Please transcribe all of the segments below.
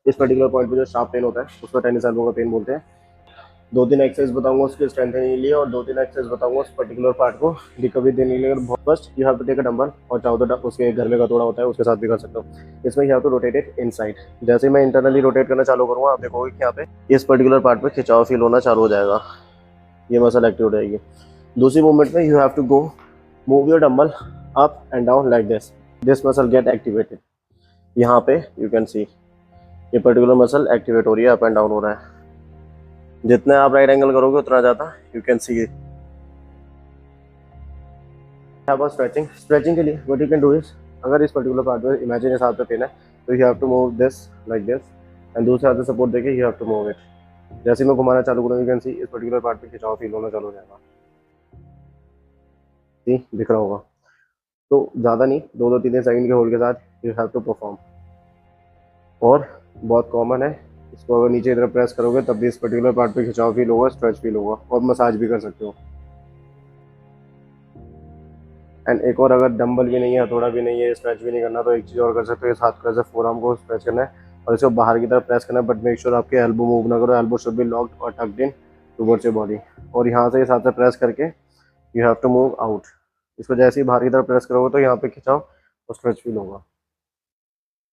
इस particular point पे जो शार्प पेन होता है उसको टेनिस एल्बो का पेन बोलते हैं। 2-3 एक्सरसाइज बताऊंगा उसके स्ट्रेंथनिंग के लिए और 2-3 एक्सरसाइज बताऊंगा उस पर्टिकुलर पार्ट को रिकवरी देने के लिए। First you have to take a dumbbell, और चाहो तो उसके घर में कटोरा होता है उसके साथ भी कर सकते हो। इसमें you have to rotate it inside. जैसे मैं इंटरनली रोटेट करना चालू करूँगा आप देखोगे कि यहाँ पे इस पर्टिकुलर पार्ट पे खिंचाव फील होना चालू हो जाएगा, ये मसल एक्टिव हो जाएगी। दूसरी मूवमेंट में you have to go move your dumbbell up and down like this muscle get activated. यहाँ पे यू कैन सी ये पर्टिकुलर मसल एक्टिवेट हो रही है, अप एंड डाउन हो रहा है। जितने आप राइट एंगल करोगे उतना ज़्यादा you can see. Stretching, stretching के लिए what you can do is, अगर इस पर्टिकुलर पार्ट में इमेजिन इस हाथ पे पेन है तो you have to move this like this and दूसरे हाथ से सपोर्ट देके you have to move it. जैसे मैं घुमाना चालू करूँ यू कैन सी इस पर्टिकुलर पार्ट पे खिंचाव फील होना चालू हो जाएगा। सी दिख रहा होगा। तो ज़्यादा नहीं, 2-3 सेकंड के होल्ड के साथ यू हैव टू परफॉर्म। और बहुत कॉमन है, इसको अगर नीचे की तरफ प्रेस करोगे तब भी इस पर्टिकुलर पार्ट पे खिंचाव फील होगा, स्ट्रेच फील होगा, और मसाज भी कर सकते हो। एंड एक और, अगर डंबल भी नहीं है, हथौड़ा भी नहीं है, स्ट्रेच भी नहीं करना, तो एक चीज़ और कर सकते हो, इस हाथ को ऐसे फोर आर्म को स्ट्रेच करना है और इसको बाहर की तरफ प्रेस करना है, बट मेक श्योर आपके एल्बो मूव ना करो। एल्बो शुड बी लॉक्ड और tucked in towards your body. और यहाँ से इस हाथ से प्रेस करके you have to move out. इसको जैसे ही बाहर की तरफ प्रेस करोगे तो यहाँ पे खिंचाव और स्ट्रेच फील होगा।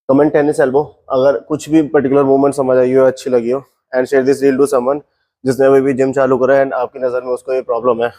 कमेंट टेनिस एल्बो अगर कुछ भी पर्टिकुलर मूवमेंट समझ आई हो, अच्छी लगी हो, and share this reel to someone जिसने अभी भी जिम चालू करा है एंड आपकी नज़र में उसको ये प्रॉब्लम है।